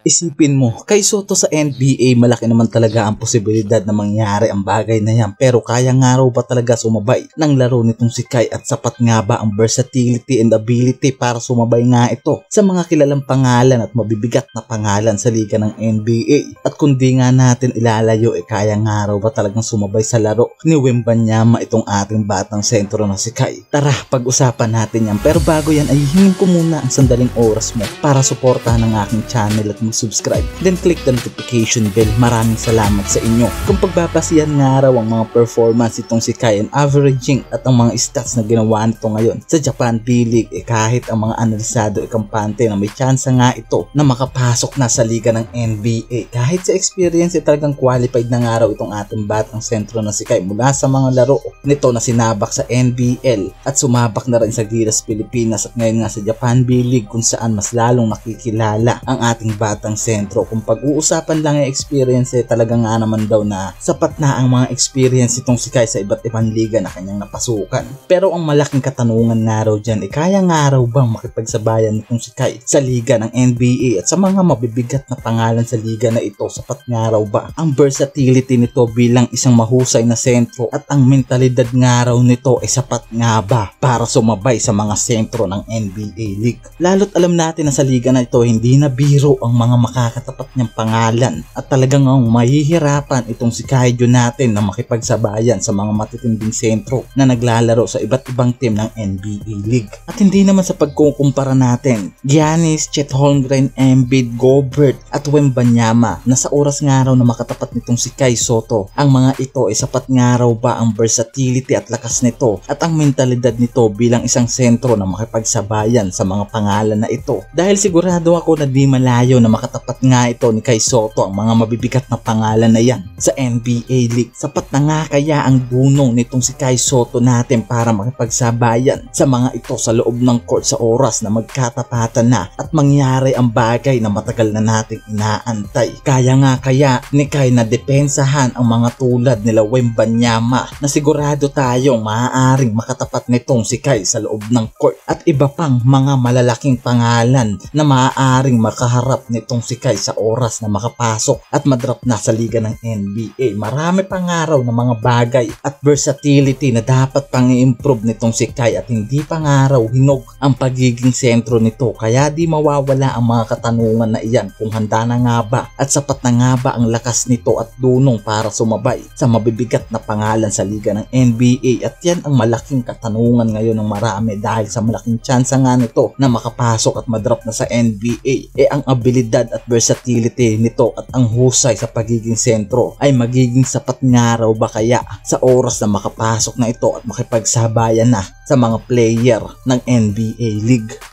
Isipin mo, kay Soto sa NBA malaki naman talaga ang posibilidad na mangyari ang bagay na yan, pero kaya nga raw ba talaga sumabay ng laro nitong si Kai at sapat nga ba ang versatility and ability para sumabay nga ito sa mga kilalang pangalan at mabibigat na pangalan sa liga ng NBA? At kundi nga natin ilalayo, kaya nga raw ba talagang sumabay sa laro ni Wembanyama itong ating batang sentro na si Kai? Tara, pag-usapan natin yan, pero bago yan ay hingin ko muna ang sandaling oras mo para suportahan ang aking channel at subscribe, then click the notification bell. Maraming salamat sa inyo. Kung pagbabasihan nga raw ang mga performance itong si Kai and averaging at ang mga stats na ginawa nito ngayon sa Japan B-League, kahit ang mga analisado kampante na may tsansa nga ito na makapasok na sa liga ng NBA. Kahit sa experience talagang qualified na nga raw itong ating batang sentro na si Kai mula sa mga laro nito na sinabak sa NBL at sumabak na rin sa Gilas Pilipinas at ngayon nga sa Japan B-League, kung saan mas lalong nakikilala ang ating batang sentro. Kung pag-uusapan lang yung experience, talaga nga naman daw na sapat na ang mga experience itong si Kai sa iba't ibang liga na kanyang napasukan. Pero ang malaking katanungan nga raw dyan, kaya nga raw bang makipagsabayan itong si Kai sa liga ng NBA at sa mga mabibigat na pangalan sa liga na ito? Sapat nga raw ba ang versatility nito bilang isang mahusay na sentro at ang mentalidad nga raw nito sapat nga ba para sumabay sa mga sentro ng NBA League? Lalo't alam natin na sa liga na ito hindi na biro ang mga makakatapat niyang pangalan at talagang mahihirapan itong si Kai natin na makipagsabayan sa mga matitinding sentro na naglalaro sa iba't ibang team ng NBA League. At hindi naman sa pagkukumpara natin Giannis, Chet Holmgren, Embiid, Gobert at Wembanyama, na sa oras nga raw na makatapat nitong si Kai Soto, ang mga ito sapat nga raw ba ang versatility at lakas nito at ang mentalidad nito bilang isang sentro na makipagsabayan sa mga pangalan na ito? Dahil sigurado ako na di malayo na makatapat nga ito ni Kai Soto ang mga mabibigat na pangalan na yan sa NBA League. Sapat na nga kaya ang dunong nitong si Kai Soto natin para makipagsabayan sa mga ito sa loob ng court sa oras na magkatapatan na at mangyari ang bagay na matagal na nating inaantay? Kaya nga kaya ni Kai na depensahan ang mga tulad nila Wembanyama na sigurado tayong maaaring makatapat nitong si Kai sa loob ng court at iba pang mga malalaking pangalan na maaaring makaharap nitong si Kai sa oras na makapasok at madrop na sa liga ng NBA. Marami pang araw na mga bagay at versatility na dapat pang i-improve nitong si Kai at hindi pang araw hinog ang pagiging sentro nito, kaya di mawawala ang mga katanungan na iyan kung handa na nga ba at sapat na nga ba ang lakas nito at dunong para sumabay sa mabibigat na pangalan sa liga ng NBA. At yan ang malaking katanungan ngayon ng marami dahil sa malaking tsansa nga nito na makapasok at madrop na sa NBA. Ang abilidad at versatility nito at ang husay sa pagiging sentro ay magiging sapat nga raw ba kaya sa oras na makapasok na ito at makipagsabayan na sa mga player ng NBA League?